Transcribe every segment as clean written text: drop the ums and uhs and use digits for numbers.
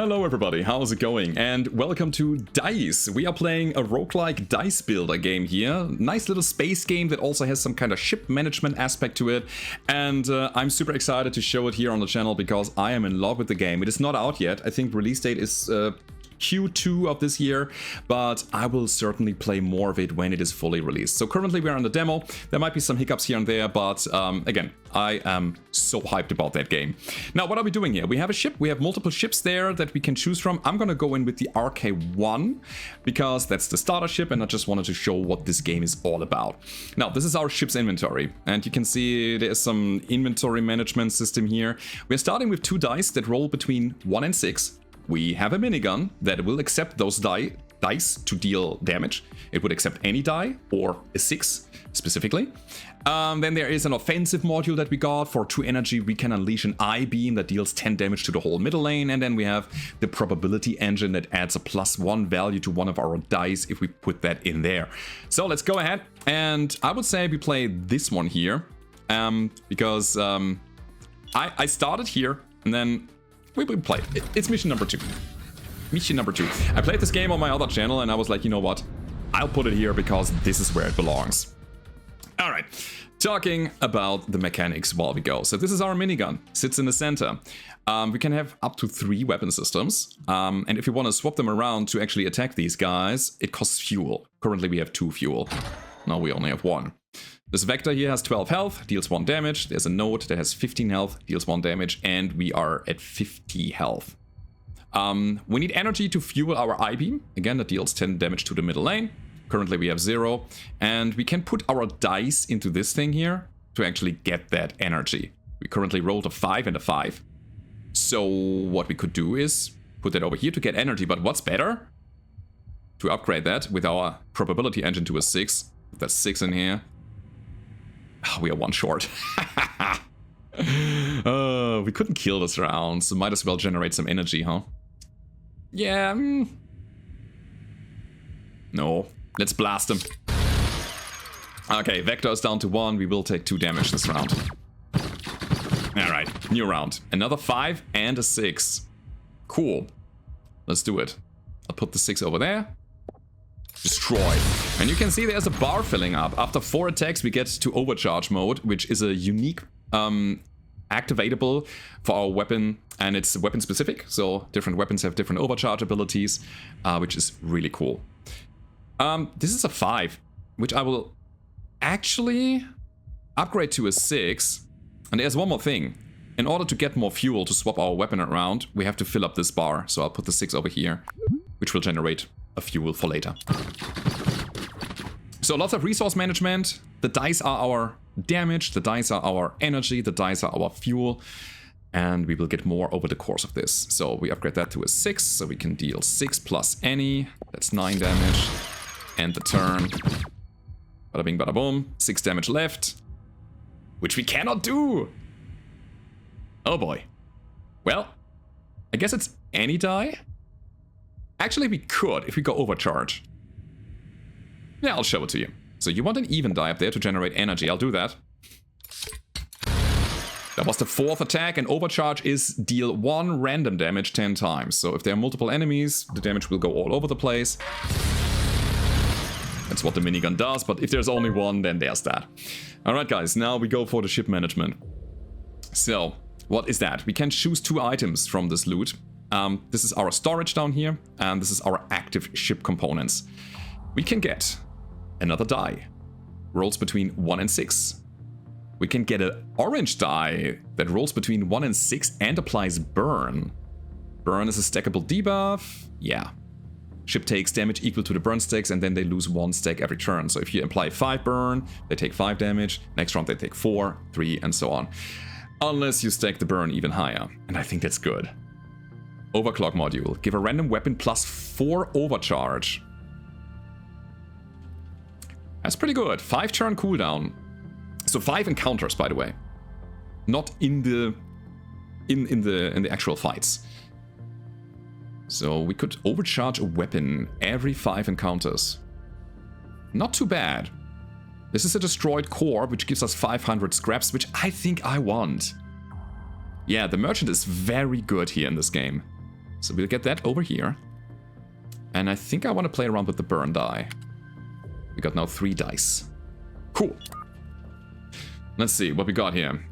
Hello everybody, how's it going? And welcome to Daice. We are playing a roguelike dice builder game here. Nice little space game that also has some kind of ship management aspect to it. And I'm super excited to show it here on the channel because I am in love with the game. It is not out yet. I think release date is Q2 of this year, but I will certainly play more of it when it is fully released. So currently we're on the demo. There might be some hiccups here and there, but again, I am so hyped about that game. Now, what are we doing here? We have a ship. We have multiple ships there that we can choose from. I'm going to go in with the RK1 because that's the starter ship, and I just wanted to show what this game is all about. Now, this is our ship's inventory, and you can see there's some inventory management system here. We're starting with 2 dice that roll between 1 and 6. We have a minigun that will accept those dice to deal damage. It would accept any die or a 6 specifically. Then there is an offensive module that we got. For 2 energy, we can unleash an I-beam that deals 10 damage to the whole middle lane. And then we have the probability engine that adds a +1 value to one of our dice if we put that in there. So let's go ahead. And I would say we play this one here because I started here and then we played. It's mission number 2. Mission number 2. I played this game on my other channel and I was like, you know what? I'll put it here because this is where it belongs. Alright, talking about the mechanics while we go. So this is our minigun, sits in the center. We can have up to 3 weapon systems. And if you want to swap them around to actually attack these guys, it costs fuel. Currently we have 2 fuel. Now we only have 1. This Vector here has 12 health, deals 1 damage. There's a Node that has 15 health, deals 1 damage. And we are at 50 health. We need energy to fuel our I-beam. Again, that deals 10 damage to the middle lane. Currently we have 0. And we can put our dice into this thing here to actually get that energy. We currently rolled a 5 and a 5. So what we could do is put that over here to get energy. But what's better? To upgrade that with our probability engine to a 6. Put that 6 in here. Oh, we are 1 short. We couldn't kill this round, so might as well generate some energy, huh? Yeah. No. Let's blast him. Okay, Vector is down to 1. We will take 2 damage this round. Alright, new round. Another 5 and a 6. Cool. Let's do it. I'll put the 6 over there. Destroy. And you can see there's a bar filling up. After 4 attacks, we get to overcharge mode, which is a unique activatable for our weapon, and it's weapon specific, so different weapons have different overcharge abilities, which is really cool. This is a 5, which I will actually upgrade to a 6. And there's one more thing. In order to get more fuel to swap our weapon around, we have to fill up this bar. So I'll put the 6 over here, which will generate a fuel for later. So lots of resource management. The dice are our damage, the dice are our energy, the dice are our fuel. And we will get more over the course of this. So we upgrade that to a 6, so we can deal 6 plus any. That's 9 damage. End the turn. Bada bing, bada boom. 6 damage left. Which we cannot do! Oh boy. Well, I guess it's any die? Actually, we could if we go overcharge. Yeah, I'll show it to you. So you want an even die up there to generate energy. I'll do that. That was the 4th attack, and overcharge is deal 1 random damage 10 times. So if there are multiple enemies, the damage will go all over the place. That's what the minigun does, but if there's only 1, then there's that. Alright guys, now we go for the ship management. So, what is that? We can choose 2 items from this loot. This is our storage down here, and this is our active ship components. We can get another die. Rolls between 1 and 6. We can get an orange die that rolls between 1 and 6 and applies burn. Burn is a stackable debuff. Yeah. Ship takes damage equal to the burn stacks, and then they lose 1 stack every turn. So if you apply 5 burn, they take 5 damage. Next round they take 4, 3, and so on. Unless you stack the burn even higher. And I think that's good. Overclock module. Give a random weapon plus 4 overcharge. That's pretty good. 5 turn cooldown. So 5 encounters, by the way. Not in the in the actual fights. So we could overcharge a weapon every 5 encounters. Not too bad. This is a destroyed core, which gives us 500 scraps, which I think I want. Yeah, the merchant is very good here in this game. So we'll get that over here. And I think I want to play around with the burn die. We got now 3 dice. Cool. Let's see what we got here.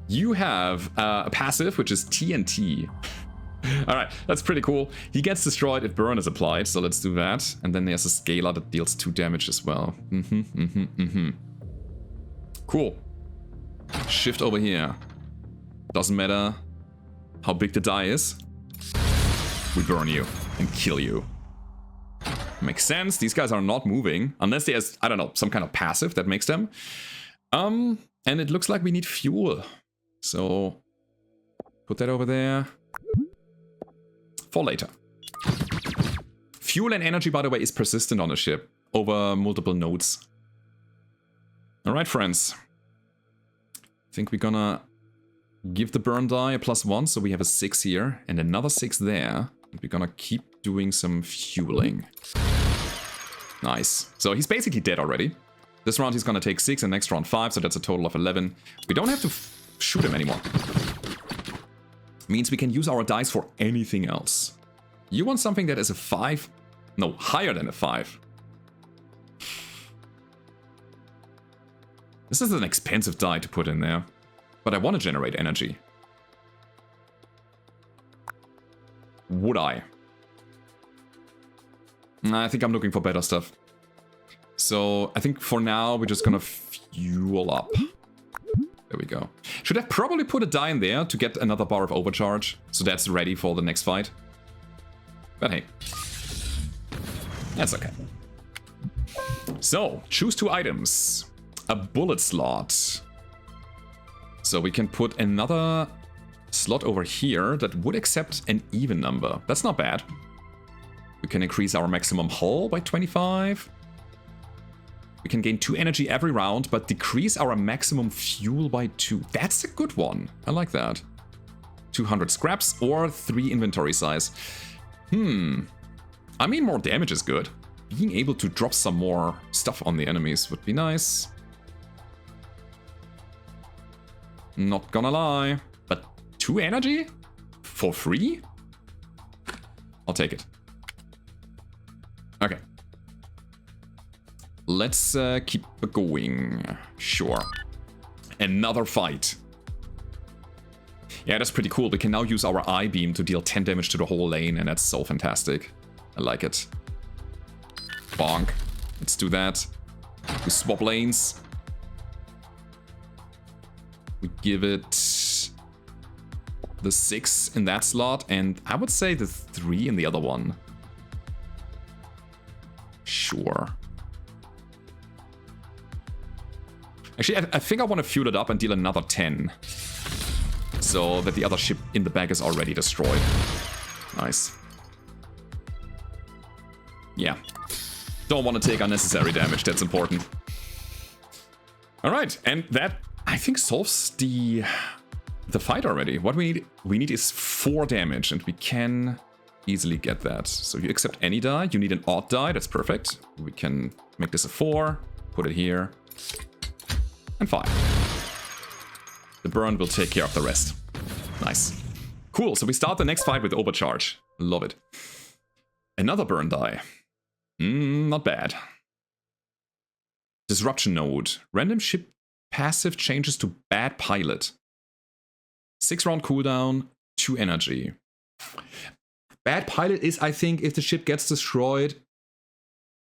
You have a passive, which is TNT. Alright, that's pretty cool. He gets destroyed if burn is applied, so let's do that. And then there's a scalar that deals 2 damage as well. Cool. Shift over here. Doesn't matter how big the die is. We burn you and kill you. Makes sense. These guys are not moving. Unless there's, I don't know, some kind of passive that makes them. And it looks like we need fuel. So, put that over there. For later. Fuel and energy, by the way, is persistent on a ship. Over multiple nodes. Alright, friends. I think we're gonna give the burn die a +1, so we have a 6 here. And another 6 there. And we're gonna keep doing some fueling. Nice. So he's basically dead already. This round he's gonna take 6 and next round 5, so that's a total of 11. We don't have to shoot him anymore. Means we can use our dice for anything else. You want something that is a 5? No, higher than a 5. This is an expensive die to put in there. But I want to generate energy. Would I? I think I'm looking for better stuff. So I think for now we're just gonna fuel up. There we go. Should have probably put a die in there to get another bar of overcharge. So that's ready for the next fight. But hey. That's okay. So, choose 2 items. A bullet slot. So we can put another slot over here that would accept an even number. That's not bad. We can increase our maximum hull by 25. We can gain 2 energy every round, but decrease our maximum fuel by 2. That's a good one. I like that. 200 scraps or 3 inventory size. I mean, more damage is good. Being able to drop some more stuff on the enemies would be nice. Not gonna lie. But 2 energy? For free? I'll take it. Okay. Let's keep going. Sure. Another fight. Yeah, that's pretty cool. We can now use our I-beam to deal 10 damage to the whole lane, and that's so fantastic. I like it. Bonk. Let's do that. We swap lanes. We give it the 6 in that slot, and I would say the 3 in the other one. Sure. Actually, I think I want to fuel it up and deal another 10. So that the other ship in the back is already destroyed. Nice. Yeah. Don't want to take unnecessary damage, that's important. Alright, and that, I think, solves the fight already. What we need is 4 damage, and we can easily get that. So you accept any die. You need an odd die, that's perfect. We can make this a 4, put it here, and 5. The burn will take care of the rest. Nice. Cool, so we start the next fight with overcharge. Love it. Another burn die. Not bad. Disruption node. Random ship passive changes to bad pilot. 6 round cooldown, 2 energy. Bad pilot is, I think, if the ship gets destroyed,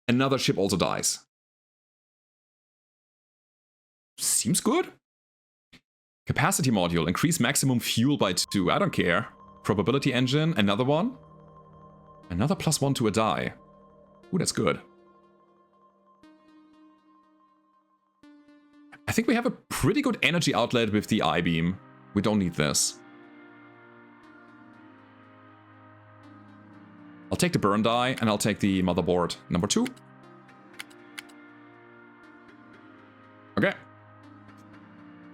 another ship also dies. Seems good. Capacity module, increase maximum fuel by 2. I don't care. Probability engine, another one. Another +1 to a die. Ooh, that's good. I think we have a pretty good energy outlet with the I-beam. We don't need this. I'll take the burn die, and I'll take the motherboard number 2. Okay.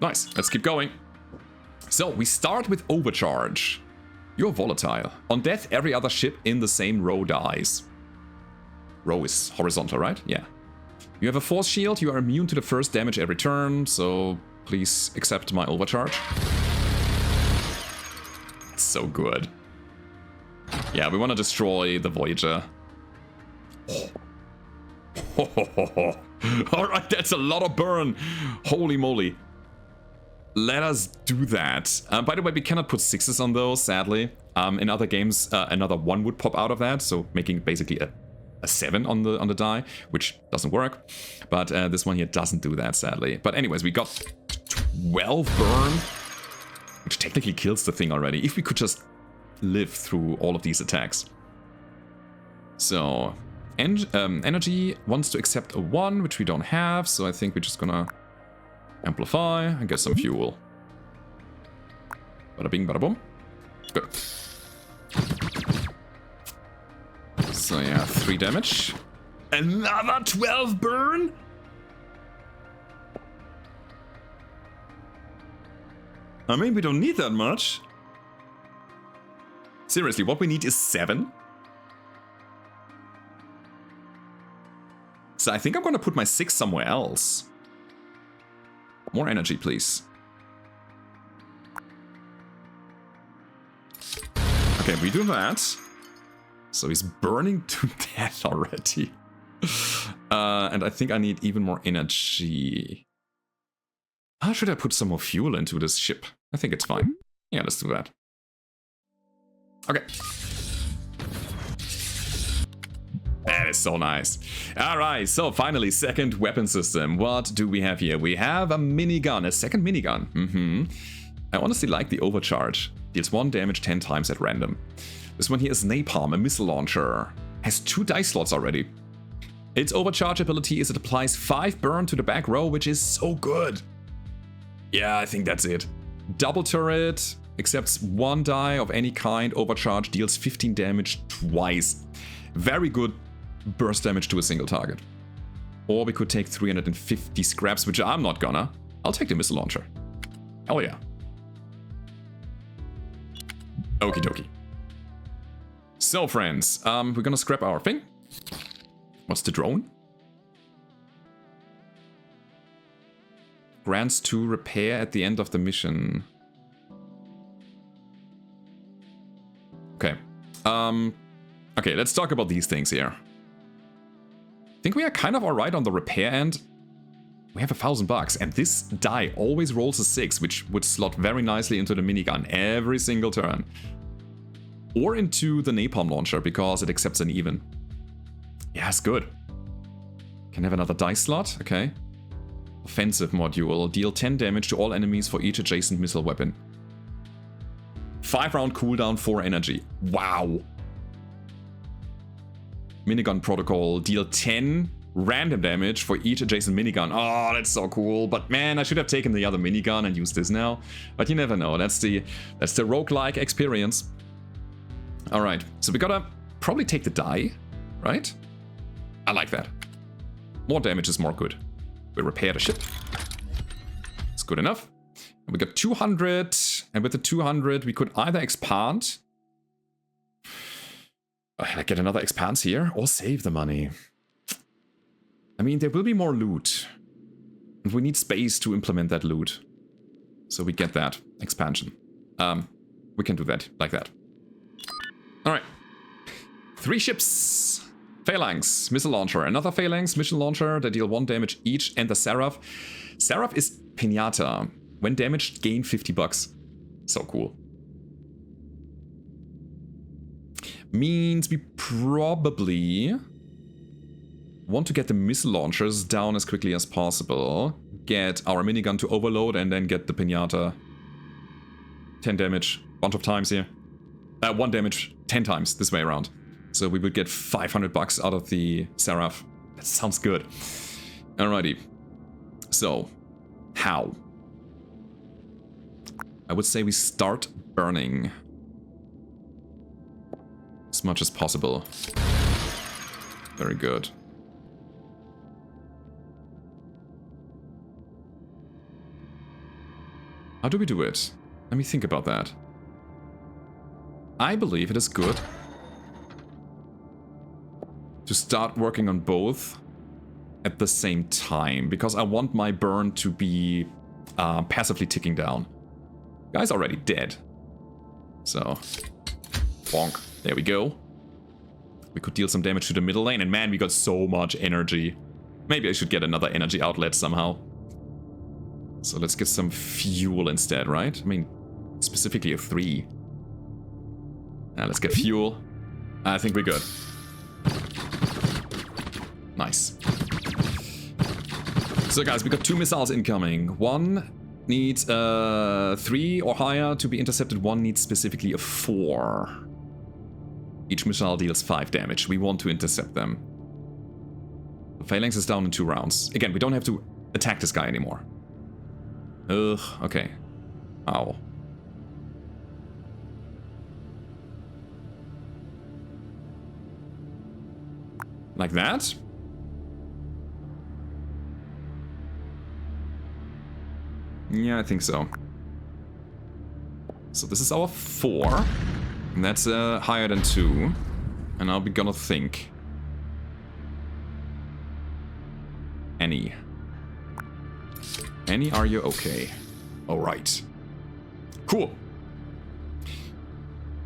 Nice, let's keep going. So, we start with overcharge. You're volatile. On death, every other ship in the same row dies. Row is horizontal, right? Yeah. You have a force shield, you are immune to the first damage every turn, so please accept my overcharge. That's so good. Yeah, we want to destroy the Voyager. Alright, that's a lot of burn. Holy moly. Let us do that. By the way, we cannot put 6s on those, sadly. In other games, another 1 would pop out of that, so making basically a 7 on the die, which doesn't work. But this one here doesn't do that, sadly. But anyways, we got 12 burn, which technically kills the thing already, if we could just live through all of these attacks. So, energy wants to accept a 1, which we don't have, so I think we're just gonna amplify and get some fuel. Bada bing, bada boom. Good. So yeah, 3 damage. Another 12 burn? I mean, we don't need that much. Seriously, what we need is 7. So I think I'm gonna put my 6 somewhere else. More energy, please. Okay, we do that. So he's burning to death already. And I think I need even more energy. How should I put some more fuel into this ship? I think it's fine. Yeah, let's do that. Okay. That is so nice. Alright, so finally, second weapon system. What do we have here? We have a minigun, a second minigun. I honestly like the overcharge. Deals 1 damage 10 times at random. This one here is Napalm, a missile launcher. Has 2 dice slots already. Its overcharge ability is it applies 5 burn to the back row, which is so good. Yeah, I think that's it. Double turret, accepts 1 die of any kind, overcharge, deals 15 damage twice. Very good burst damage to a single target. Or we could take 350 scraps, which I'm not gonna. I'll take the missile launcher. Hell yeah. Okie dokie. So friends, we're gonna scrap our thing. What's the drone? Grants 2 repair at the end of the mission. Okay. Okay, let's talk about these things here. I think we are kind of alright on the repair end. We have $1,000, and this die always rolls a 6, which would slot very nicely into the minigun every single turn. Or into the napalm launcher, because it accepts an even. Yeah, it's good. Can have another dice slot, okay. Offensive module, deal 10 damage to all enemies for each adjacent missile weapon. 5 round cooldown, 4 energy. Wow. Minigun protocol, deal 10 random damage for each adjacent minigun. Oh, that's so cool. But man, I should have taken the other minigun and used this now. But you never know. That's the roguelike experience. Alright, so we gotta probably take the die, right? I like that. More damage is more good. We repair the ship. It's good enough. And we got 200, and with the 200 we could either expand. Get another expanse here, or save the money. I mean, there will be more loot. And we need space to implement that loot. So we get that expansion. We can do that, like that. Alright. 3 ships. Phalanx, missile launcher. Another Phalanx, missile launcher. They deal 1 damage each. And the Seraph. Seraph is Pinata. When damaged, gain $50. So cool. Means we probably want to get the missile launchers down as quickly as possible. Get our minigun to overload and then get the Pinata. 10 damage. Bunch of times here. 1 damage 10 times this way around. So we would get $500 out of the Seraph. That sounds good. Alrighty. So, how? I would say we start burning as much as possible. Very good. How do we do it? Let me think about that. I believe it is good to start working on both at the same time, because I want my burn to be passively ticking down. Guy's already dead. So, bonk. There we go. We could deal some damage to the middle lane, and man, we got so much energy. Maybe I should get another energy outlet somehow. So let's get some fuel instead, right? I mean, specifically a 3. Let's get fuel. I think we're good. Nice. So guys, we got 2 missiles incoming. One needs 3 or higher to be intercepted. One needs specifically a 4. Each missile deals 5 damage. We want to intercept them. The phalanx is down in 2 rounds. Again, we don't have to attack this guy anymore. Ugh, okay. Ow. Like that? Yeah, I think so. So this is our 4. And that's higher than 2. And now we're gonna think. Annie. Annie, are you okay? Alright. Cool.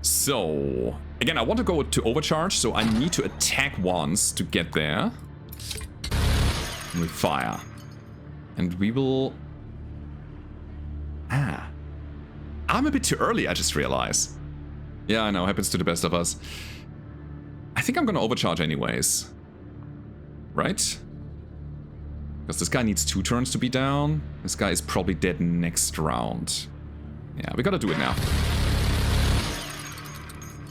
So, again, I want to go to overcharge, so I need to attack once to get there. And we fire. And we will... I'm a bit too early, I just realized. Yeah, I know, happens to the best of us. I think I'm gonna overcharge anyways. Right? Because this guy needs 2 turns to be down. This guy is probably dead next round. Yeah, we gotta do it now.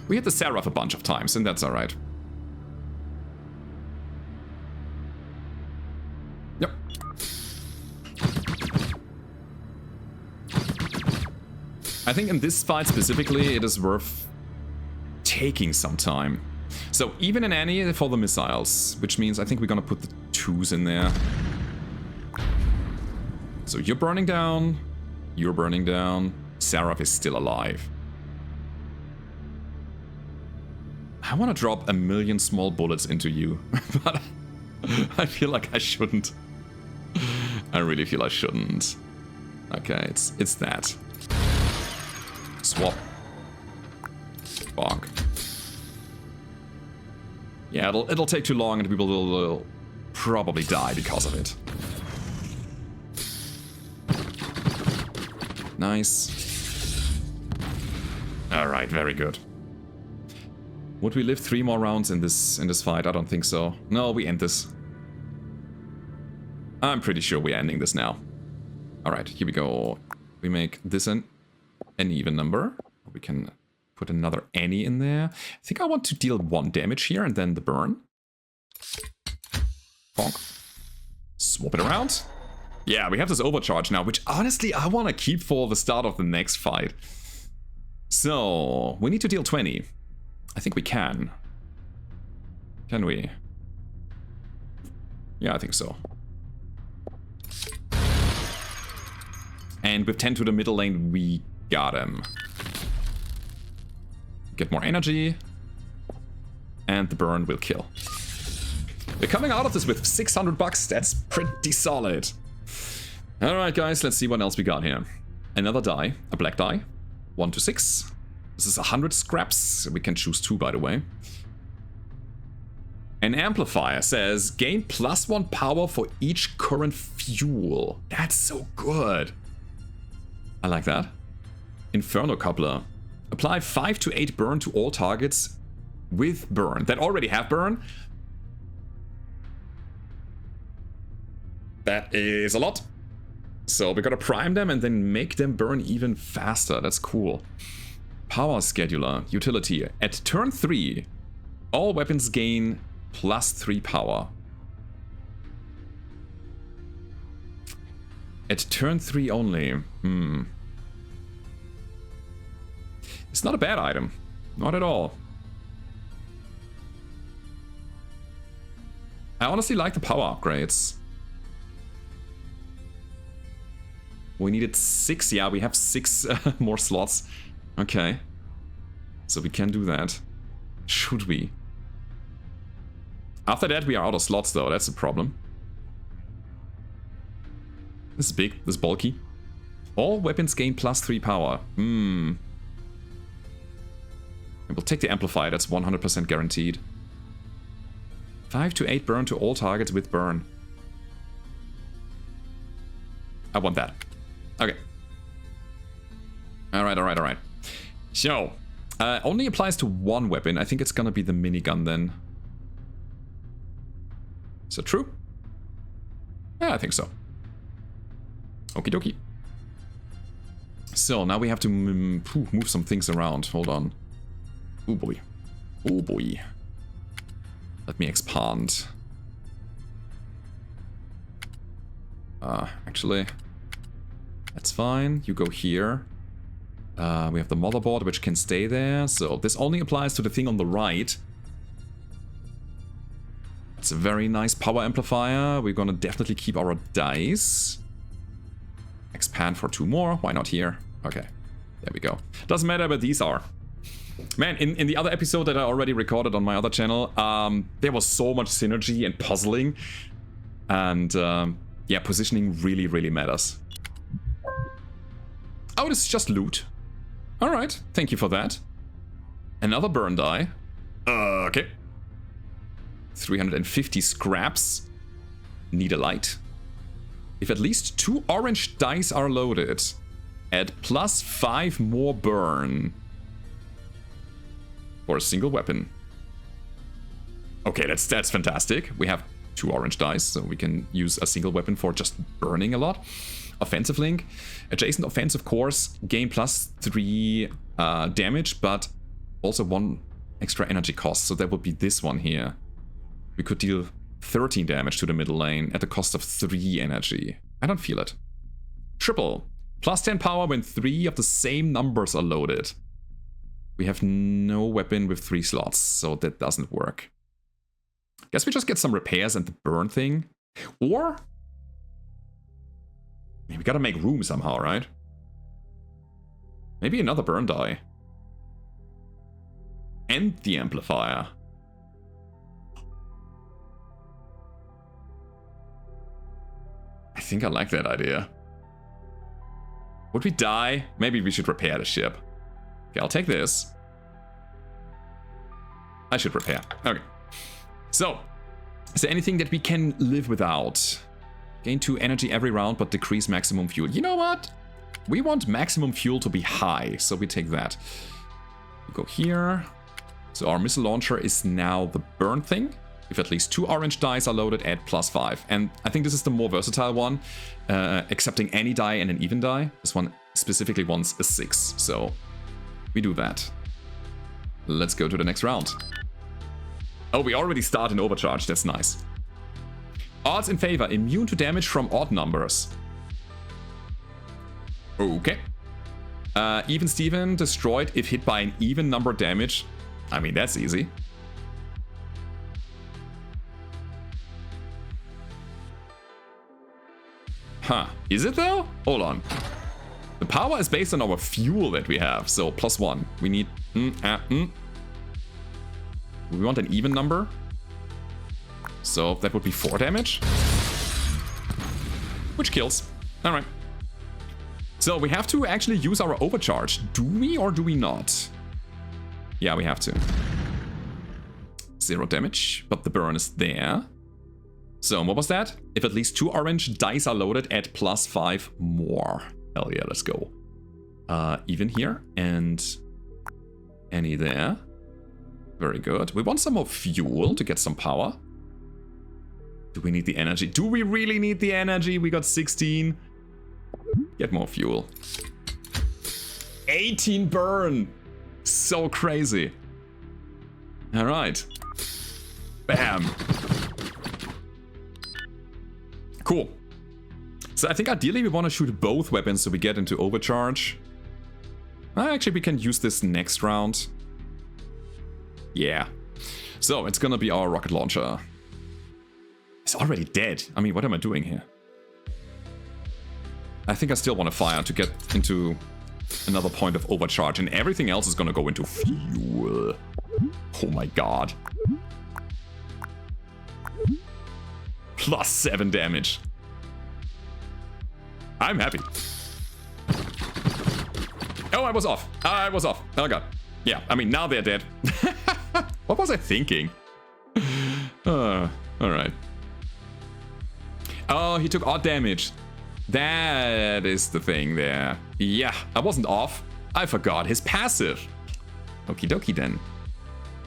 We hit the Seraph a bunch of times, and that's alright. Yep. I think in this fight specifically, it is worth taking some time. So even in Annie for the missiles, which means I think we're gonna put the 2s in there. So you're burning down, you're burning down, Seraph is still alive. I want to drop 1,000,000 small bullets into you, but I feel like I shouldn't. I really feel I shouldn't. Okay, it's that. Swap. Bonk. Yeah, it'll take too long and people will probably die because of it. Nice. Alright, very good. Would we live 3 more rounds in this fight? I don't think so. No, we end this. I'm pretty sure we're ending this now. Alright, here we go. We make this an even number. We can put another Annie in there. I think I want to deal 1 damage here and then the burn. Bonk. Swap it around. Yeah, we have this overcharge now, which honestly I want to keep for the start of the next fight. So, we need to deal 20. I think we can. Can we? Yeah, I think so. And with 10 to the middle lane, we got him. Get more energy. And the burn will kill. We're coming out of this with 600 bucks. That's pretty solid. Alright guys, let's see what else we got here. Another die, a black die. 1 to 6. This is 100 scraps. We can choose 2, by the way. An amplifier says, gain +1 power for each current fuel. That's so good. I like that. Inferno coupler. Apply 5 to 8 burn to all targets with burn that already have burn. That is a lot. So we gotta prime them and then make them burn even faster. That's cool. Power scheduler. Utility. At turn 3, all weapons gain +3 power. At turn 3 only. It's not a bad item. Not at all. I honestly like the power upgrades. We needed 6. Yeah, we have 6 more slots. Okay. So we can do that. Should we? After that, we are out of slots, though. That's a problem. This is big. This is bulky. All weapons gain +3 power. And we'll take the amplifier, that's 100% guaranteed. 5 to 8 burn to all targets with burn. I want that. Okay. Alright. So, only applies to one weapon. I think it's gonna be the minigun then. Is that true? Yeah, I think so. Okie dokie. So, now we have to move some things around. Hold on. Oh boy. Oh boy. Let me expand. Actually, that's fine. You go here. We have the motherboard, which can stay there. So this only applies to the thing on the right. It's a very nice power amplifier. We're gonna definitely keep our dice. Expand for 2 more. Why not here? Okay, there we go. Doesn't matter, but these are. Man, in the other episode that I already recorded on my other channel, there was so much synergy and puzzling. And yeah, positioning really, really matters. Oh, this is just loot. Alright, thank you for that. Another burn die. Okay. 350 scraps. Need a light. If at least 2 orange dice are loaded, add plus 5 more burn. For a single weapon. Okay, that's fantastic. We have 2 orange dice, so we can use a single weapon for just burning a lot. Offensive link. Adjacent offensive course, gain plus 3 damage, but also 1 extra energy cost. So that would be this one here. We could deal 13 damage to the middle lane at the cost of 3 energy. I don't feel it. Triple. Plus 10 power when 3 of the same numbers are loaded. We have no weapon with 3 slots, so that doesn't work. Guess we just get some repairs and the burn thing. Or... we gotta make room somehow, right? Maybe another burn die. And the amplifier. I think I like that idea. Would we die? Maybe we should repair the ship. Okay, I'll take this. I should repair. Okay. So, is there anything that we can live without? Gain 2 energy every round, but decrease maximum fuel. You know what? We want maximum fuel to be high, so we take that. We go here. So our missile launcher is now the burn thing. If at least 2 orange dice are loaded, add plus 5. And I think this is the more versatile one, accepting any die and an even die. This one specifically wants a 6, so we do that. Let's go to the next round. Oh, we already start in overcharge, that's nice. Odds in favor, immune to damage from odd numbers. Okay. Even Steven, destroyed if hit by an even number damage. I mean, that's easy. Huh, is it though? Hold on. The power is based on our fuel that we have, so plus 1. We need... We want an even number. So that would be 4 damage. Which kills. Alright. So we have to actually use our overcharge. Do we or do we not? Yeah, we have to. 0 damage, but the burn is there. So what was that? If at least 2 orange dice are loaded, add plus 5 more. Hell yeah, let's go. Even here and any there. Very good. We want some more fuel to get some power. Do we need the energy? Do we really need the energy? We got 16. Get more fuel. 18 burn. So crazy. All right. Bam. Cool. So I think ideally we want to shoot both weapons so we get into overcharge. Actually, we can use this next round. Yeah. So it's gonna be our rocket launcher. It's already dead. I mean, what am I doing here? I think I still want to fire to get into another point of overcharge, and everything else is gonna go into fuel. Oh my god. Plus 7 damage. I'm happy. Oh, I was off. I was off. Oh god. Yeah, I mean, now they're dead. What was I thinking? Alright. Oh, he took odd damage. That is the thing there. Yeah, I wasn't off. I forgot his passive. Okie dokie then.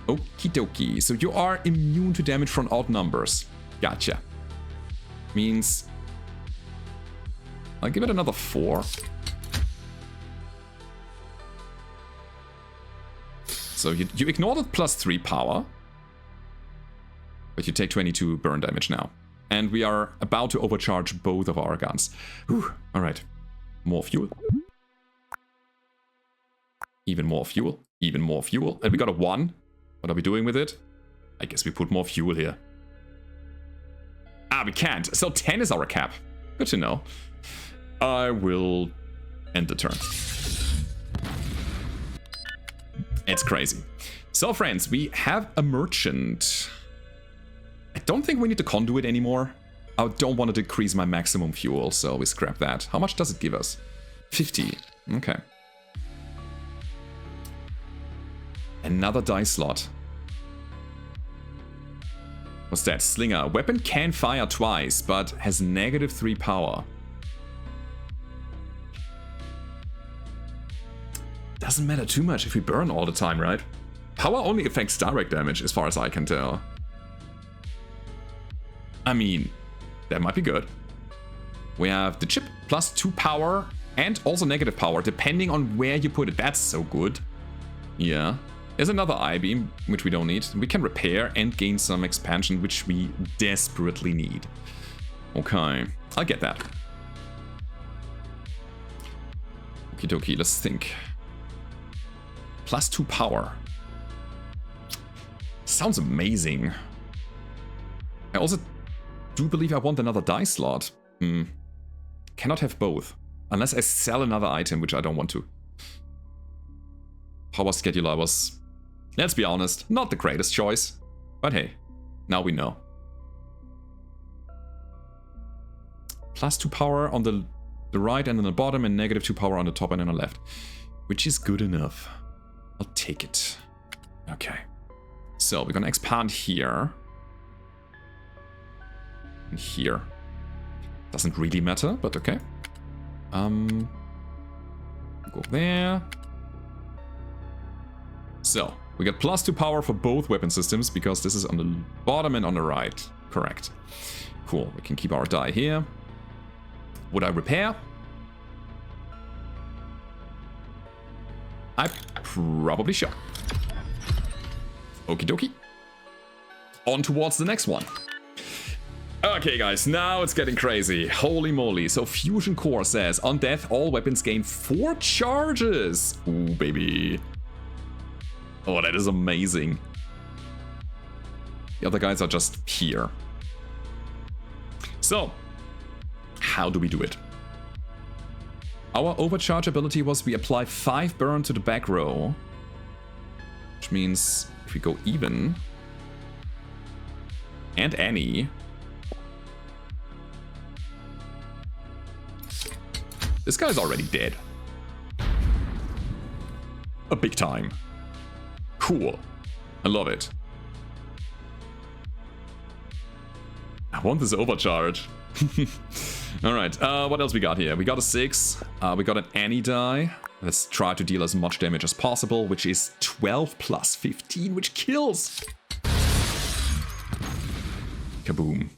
Okie dokie. So you are immune to damage from odd numbers. Gotcha. Means I'll give it another 4. So you ignore the +3 power, but you take 22 burn damage now. And we are about to overcharge both of our guns. Alright. More fuel. Even more fuel. Even more fuel. And we got a 1. What are we doing with it? I guess we put more fuel here. Ah, we can't. So 10 is our cap. Good to know. I will end the turn. It's crazy. So friends, we have a merchant. I don't think we need the conduit anymore. I don't want to decrease my maximum fuel, so we scrap that. How much does it give us? 50. Okay. Another dice slot. What's that? Slinger. Weapon can fire twice, but has -3 power. Doesn't matter too much if we burn all the time, right? Power only affects direct damage, as far as I can tell. I mean, that might be good. We have the chip +2 power and also negative power, depending on where you put it. That's so good. Yeah. There's another I-beam, which we don't need. We can repair and gain some expansion, which we desperately need. Okay, I'll get that. Okie dokie, let's think. +2 power. Sounds amazing. I also do believe I want another dice slot. Cannot have both. Unless I sell another item, which I don't want to. Power scheduler was, let's be honest, not the greatest choice. But hey, now we know. +2 power on the right and on the bottom, and -2 power on the top and on the left. Which is good enough. I'll take it. Okay. So we're gonna expand here. And here. Doesn't really matter, but okay. Go there. So, we got +2 power for both weapon systems, because this is on the bottom and on the right. Correct. Cool, we can keep our die here. Would I repair? I probably should. Okie dokie. On towards the next one. Okay guys, now it's getting crazy. Holy moly. So Fusion Core says, on death all weapons gain 4 charges. Ooh, baby. Oh, that is amazing. The other guys are just here. So, how do we do it? Our overcharge ability was we apply 5 burn to the back row. Which means if we go even, and any, this guy's already dead. A big time. Cool. I love it. I want this overcharge. Alright, what else we got here? We got a 6. We got an any die. Let's try to deal as much damage as possible, which is 12 plus 15, which kills. Kaboom.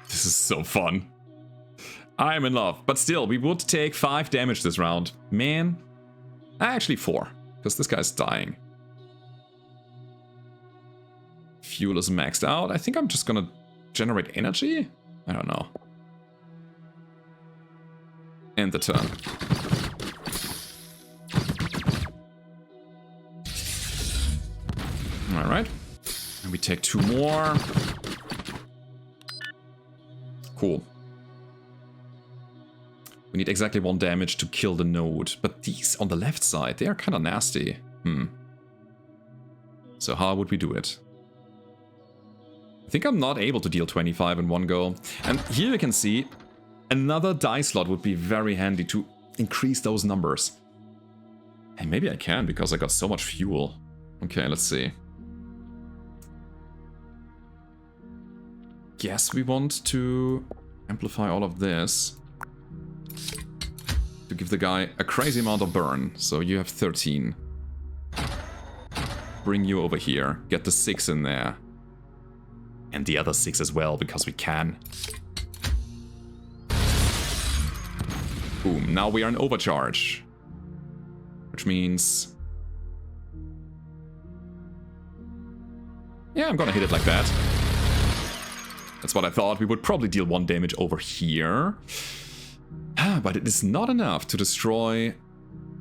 This is so fun. I'm in love. But still, we would take 5 damage this round. Man. Actually 4, because this guy's dying. Fuel is maxed out. I think I'm just gonna generate energy? I don't know. End the turn. Alright. And we take 2 more. Cool. We need exactly 1 damage to kill the node. But these on the left side, they are kind of nasty. So how would we do it? I think I'm not able to deal 25 in one go. And here you can see, another die slot would be very handy to increase those numbers. Hey, maybe I can because I got so much fuel. Okay, let's see. Guess we want to amplify all of this to give the guy a crazy amount of burn. So you have 13. Bring you over here. Get the 6 in there. And the other 6 as well, because we can. Boom. Now we are in overcharge. Which means... yeah, I'm gonna hit it like that. That's what I thought. We would probably deal 1 damage over here. But it is not enough to destroy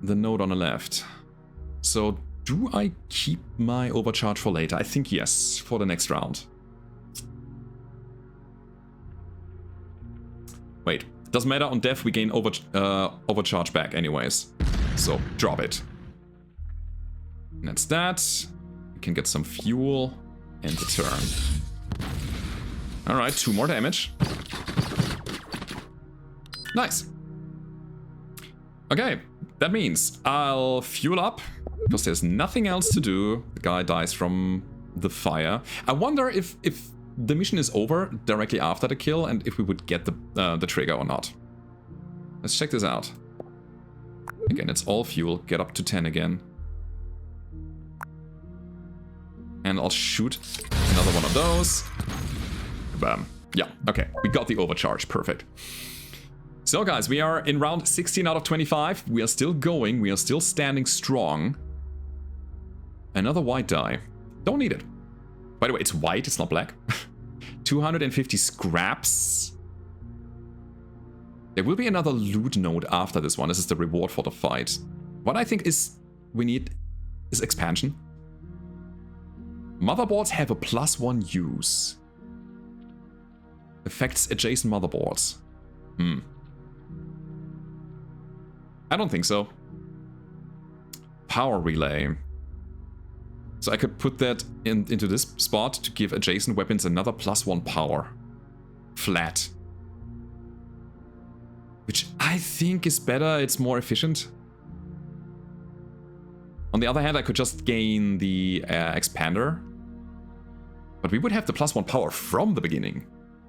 the node on the left. So do I keep my overcharge for later? I think yes, for the next round. Wait, doesn't matter. On death we gain overcharge back anyways. So drop it. And that's that. We can get some fuel and a turn. Alright, 2 more damage. Nice. Okay, that means I'll fuel up, because there's nothing else to do. The guy dies from the fire. I wonder if the mission is over directly after the kill, and if we would get the trigger or not. Let's check this out. Again, it's all fuel. Get up to 10 again. And I'll shoot another one of those. Bam. Yeah, okay. We got the overcharge. Perfect. So guys, we are in round 16 out of 25. We are still going. We are still standing strong. Another white die. Don't need it. By the way, it's white. It's not black. 250 scraps. There will be another loot node after this one. This is the reward for the fight. What I think is we need is expansion. Motherboards have a +1 use. Affects adjacent motherboards. I don't think so. Power relay. So I could put that into this spot to give adjacent weapons another +1 power. Flat. Which I think is better, it's more efficient. On the other hand, I could just gain the expander. But we would have the +1 power from the beginning.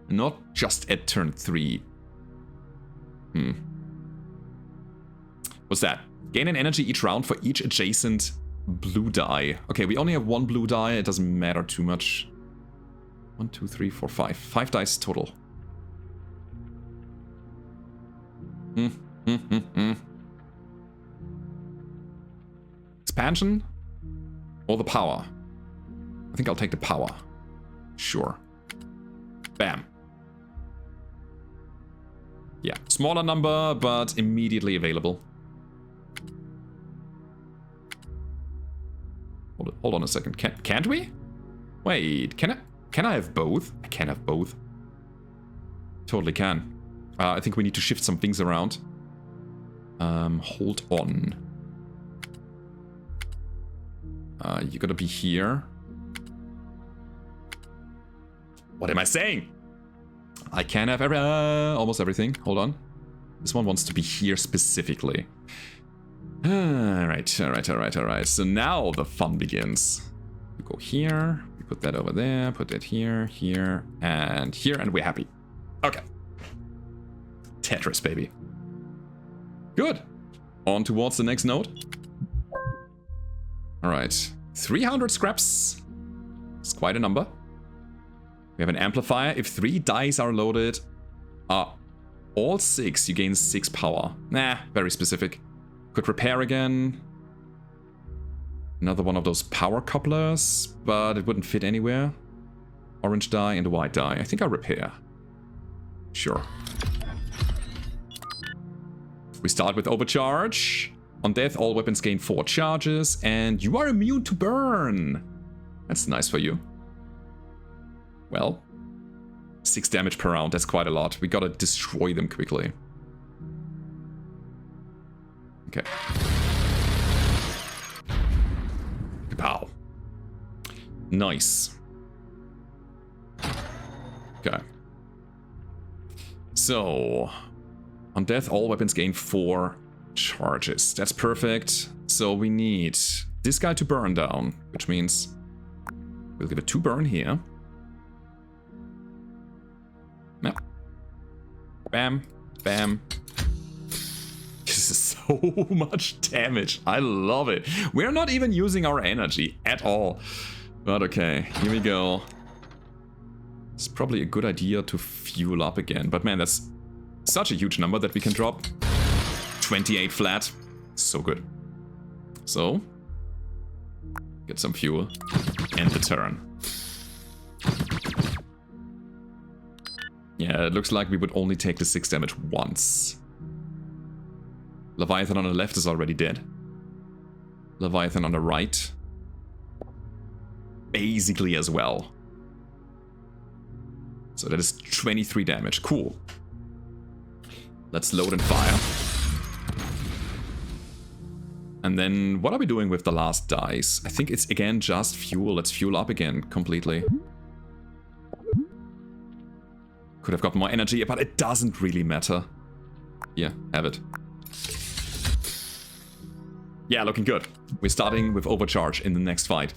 Not just at turn 3. What's that? Gain an energy each round for each adjacent blue die. Okay, we only have 1 blue die. It doesn't matter too much. 1, 2, 3, 4, 5. 5 dice total. Expansion or the power? I think I'll take the power. Sure. Bam. Yeah, smaller number, but immediately available. Hold on a second. Can't we? Wait, can I have both? I can have both. Totally can. I think we need to shift some things around. Hold on. You gotta be here. What am I saying? I can have almost everything. Hold on. This one wants to be here specifically. Alright. So now the fun begins. We go here. We put that over there. Put that here, and we're happy. Okay. Tetris, baby. Good. On towards the next node. Alright. 300 scraps. It's quite a number. We have an amplifier. If 3 dice are loaded, all 6, you gain 6 power. Nah, very specific. Could repair again. Another one of those power couplers, but it wouldn't fit anywhere. Orange die and a white die. I think I'll repair. Sure. We start with overcharge. On death, all weapons gain 4 charges, and you are immune to burn. That's nice for you. Well, 6 damage per round, that's quite a lot. We gotta destroy them quickly. Okay. Kapow. Nice. Okay. So, on death, all weapons gain 4 charges. That's perfect. So we need this guy to burn down, which means we'll give it 2 burn here. No. Bam, bam. This is so much damage. I love it. We're not even using our energy at all. But okay, here we go. It's probably a good idea to fuel up again. But man, that's such a huge number that we can drop. 28 flat. So good. So, get some fuel. End the turn. Yeah, it looks like we would only take the 6 damage once. Leviathan on the left is already dead. Leviathan on the right. Basically as well. So that is 23 damage. Cool. Let's load and fire. And then what are we doing with the last dice? I think it's again just fuel. Let's fuel up again completely. Could have got more energy, but it doesn't really matter. Yeah, have it. Yeah, looking good. We're starting with overcharge in the next fight.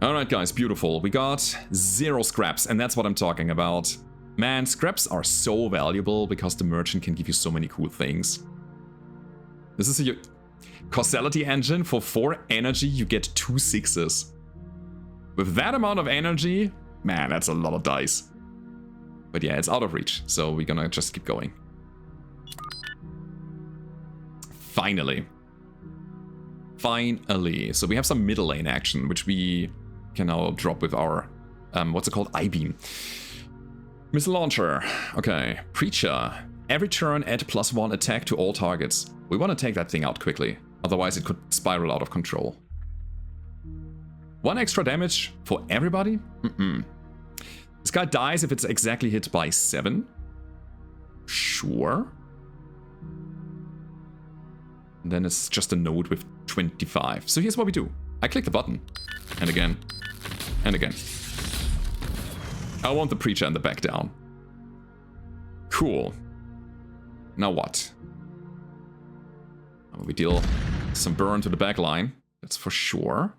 Alright guys, beautiful. We got 0 scraps, and that's what I'm talking about. Man, scraps are so valuable because the merchant can give you so many cool things. This is a causality engine. For 4 energy, you get 2 6s. With that amount of energy, man, that's a lot of dice. But yeah, it's out of reach, so we're gonna just keep going. Finally. Finally. So we have some middle lane action, which we can now drop with our, what's it called? I-beam. Missile launcher. Okay. Preacher. Every turn add +1 attack to all targets. We want to take that thing out quickly. Otherwise it could spiral out of control. 1 extra damage for everybody? This guy dies if it's exactly hit by 7. Sure. And then it's just a node with 25. So here's what we do. I click the button. And again. And again. I want the preacher and the back down. Cool. Now what? We deal some burn to the back line. That's for sure.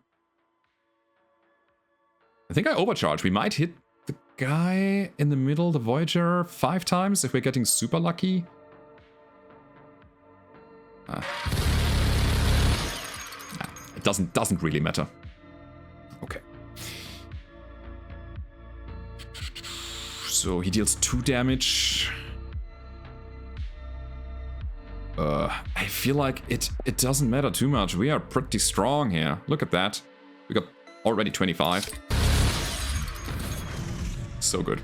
I think I overcharge. We might hit the guy in the middle, the Voyager, 5 times if we're getting super lucky. It doesn't really matter. Okay. So he deals 2 damage. I feel like it doesn't matter too much. We are pretty strong here. Look at that. We got already 25. So good.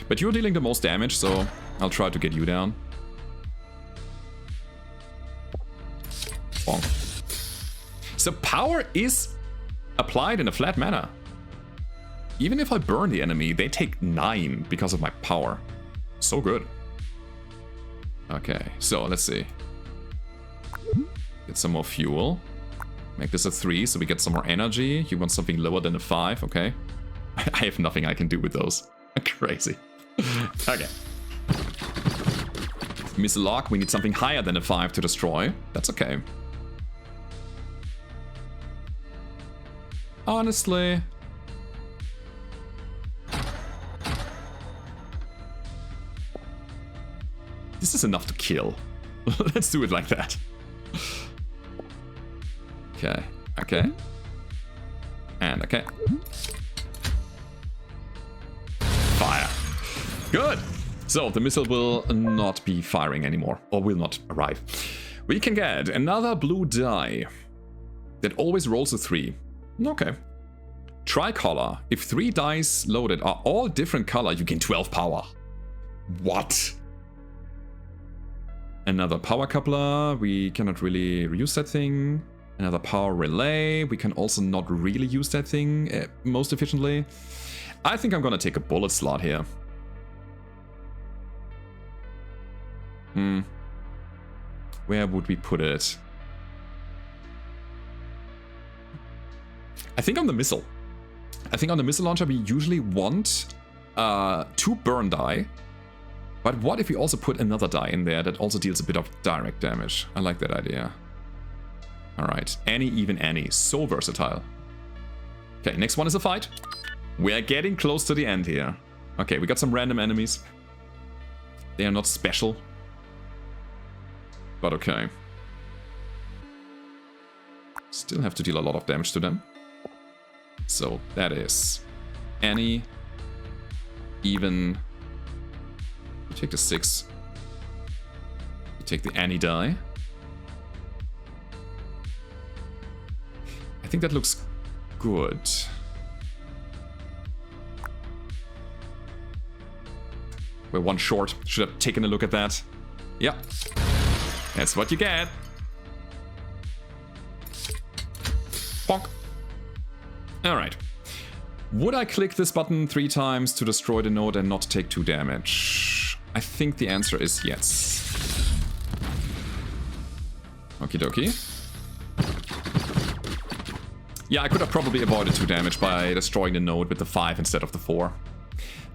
But you're dealing the most damage, so I'll try to get you down. Bonk. So power is applied in a flat manner. Even if I burn the enemy, they take 9 because of my power. So good. Okay, so let's see. Get some more fuel. Make this a 3 so we get some more energy. You want something lower than a 5, okay. I have nothing I can do with those. Crazy. Okay. Miss lock, we need something higher than a 5 to destroy. That's okay. Honestly... this is enough to kill. Let's do it like that. Okay, okay. And okay. Fire. Good. So the missile will not be firing anymore, or will not arrive. We can get another blue die that always rolls a 3. Okay. Tricolor. If 3 dice loaded are all different color, you gain 12 power. What? Another power coupler. We cannot really reuse that thing. Another power relay. We can also not really use that thing most efficiently. I think I'm gonna take a bullet slot here. Where would we put it? I think on the missile. I think on the missile launcher we usually want 2 burn die. But what if we also put another die in there that also deals a bit of direct damage? I like that idea. Alright, any, even any. So versatile. Okay, next one is a fight. We're getting close to the end here. Okay, we got some random enemies. They are not special. But okay. Still have to deal a lot of damage to them. So that is any, even. You take the 6. You take the any die. I think that looks good. We're one short. Should have taken a look at that. Yeah. That's what you get. Bonk. Alright. Would I click this button 3 times to destroy the node and not take 2 damage? I think the answer is yes. Okie dokie. Yeah, I could have probably avoided 2 damage by destroying the node with the 5 instead of the 4.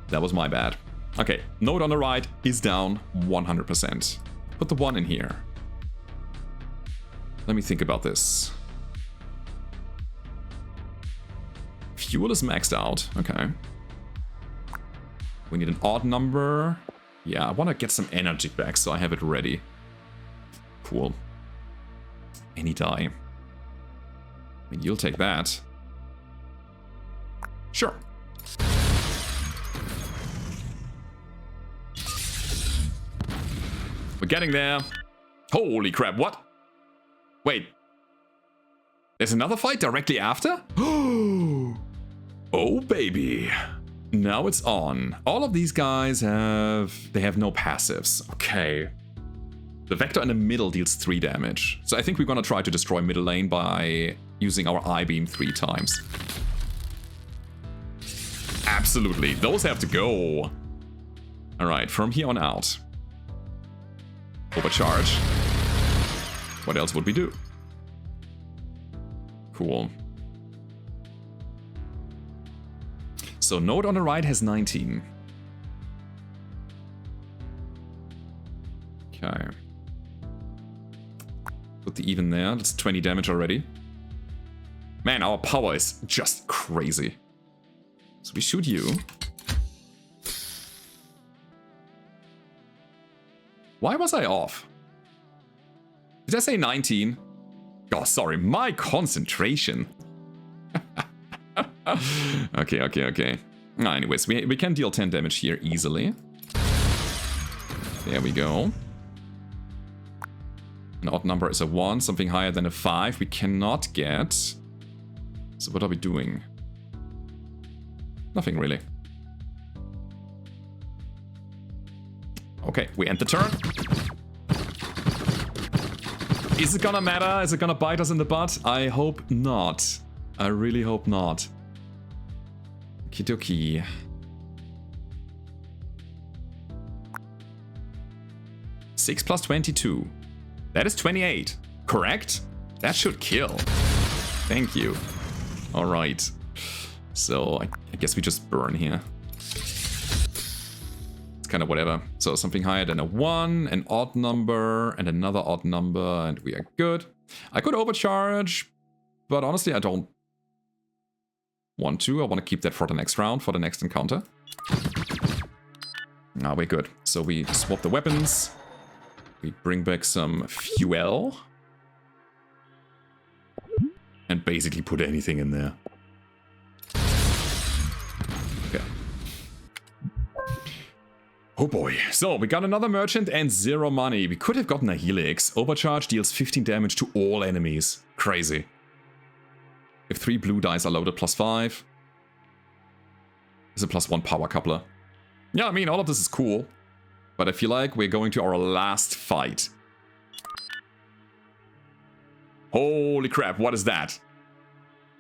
That was my bad. Okay, node on the right is down 100%. Put the 1 in here. Let me think about this. Fuel is maxed out. Okay. We need an odd number. Yeah, I want to get some energy back, so I have it ready. Cool. Any die. I mean, you'll take that. Sure. We're getting there. Holy crap, what? Wait. There's another fight directly after? Oh, baby. Now it's on. All of these guys have no passives. Okay. The vector in the middle deals 3 damage. So I think we're gonna try to destroy middle lane by using our I-beam 3 times. Absolutely. Those have to go. Alright, from here on out. Overcharge. What else would we do? Cool. So node on the right has 19. Okay. Put the even there. That's 20 damage already. Man, our power is just crazy. So we shoot you. Why was I off? Did I say 19? Oh, sorry, my concentration. Okay. Anyways, we can deal 10 damage here easily. There we go. An odd number is a 1, something higher than a 5 we cannot get. So what are we doing? Nothing really. Okay, we end the turn. Is it gonna matter? Is it gonna bite us in the butt? I hope not. I really hope not. Okie dokie. Six plus 22. That is 28. Correct? That should kill. Thank you. Alright. So I guess we just burn here. Kind of whatever. So something higher than a 1, an odd number, and another odd number, and we are good. I could overcharge, but honestly, I don't want to. I want to keep that for the next round, for the next encounter. Now we're good. So we swap the weapons. We bring back some fuel. And basically put anything in there. Okay. Oh boy. So, we got another merchant and 0 money. We could have gotten a helix. Overcharge deals 15 damage to all enemies. Crazy. If 3 blue dice are loaded, +5. Is a +1 power coupler. Yeah, I mean, all of this is cool. But I feel like we're going to our last fight. Holy crap, what is that?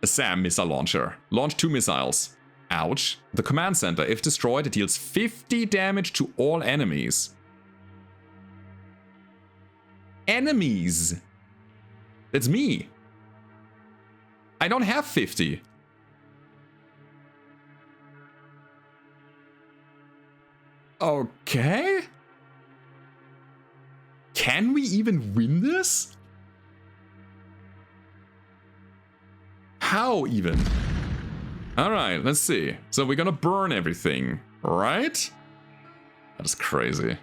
A SAM missile launcher. Launch 2 missiles. Ouch. The command center, if destroyed, it deals 50 damage to all enemies. Enemies! That's me. I don't have 50. Okay. Can we even win this? How even? Alright, let's see. So we're gonna burn everything, right? That is crazy.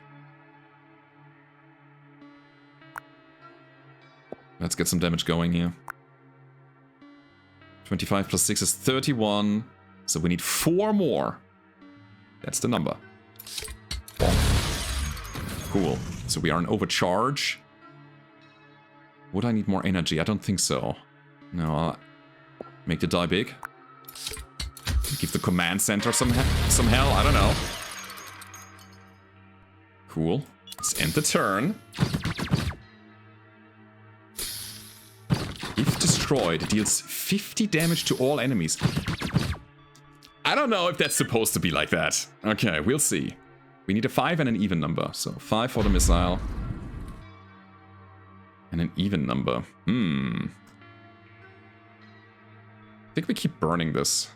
Let's get some damage going here. 25 plus 6 is 31. So we need 4 more. That's the number. Cool. So we are in overcharge. Would I need more energy? I don't think so. No, I'll make the die big. Give the command center some hell. I don't know. Cool. Let's end the turn. If destroyed, it deals 50 damage to all enemies. I don't know if that's supposed to be like that. Okay, we'll see. We need a 5 and an even number. So 5 for the missile. And an even number. I think we keep burning this.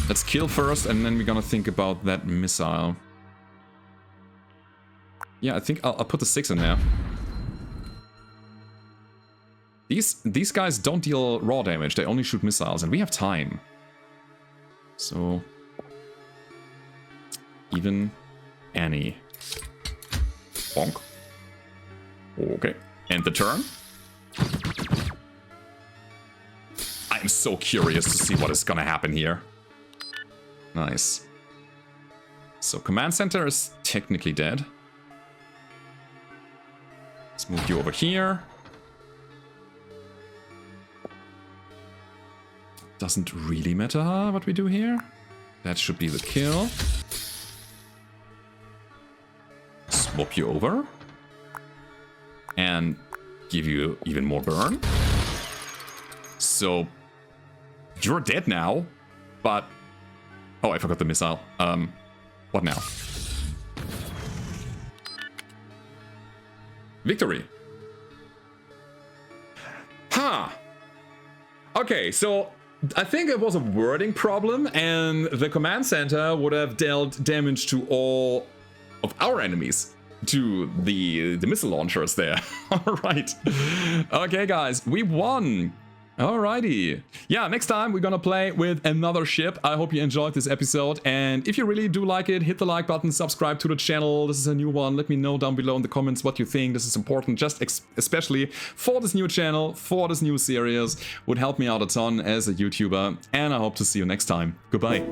Let's kill first, and then we're gonna think about that missile. Yeah, I think I'll put the 6 in there. These guys don't deal raw damage, they only shoot missiles, and we have time. So... even Annie. Bonk. Okay. End the turn. I'm so curious to see what is gonna happen here. Nice. So command center is technically dead. Let's move you over here. Doesn't really matter what we do here. That should be the kill. Swap you over. And give you even more burn. So you're dead now, but... oh, I forgot the missile. What now? Victory. Huh. Okay, so I think it was a wording problem, and the command center would have dealt damage to all of our enemies. To the missile launchers there. Alright. Okay, guys, we won. Alrighty. Yeah, next time we're gonna play with another ship. I hope you enjoyed this episode, and if you really do like it, hit the like button, subscribe to the channel. This is a new one. Let me know down below in the comments what you think. This is important, just especially for this new channel, for this new series. Would help me out a ton as a YouTuber, and I hope to see you next time. Goodbye.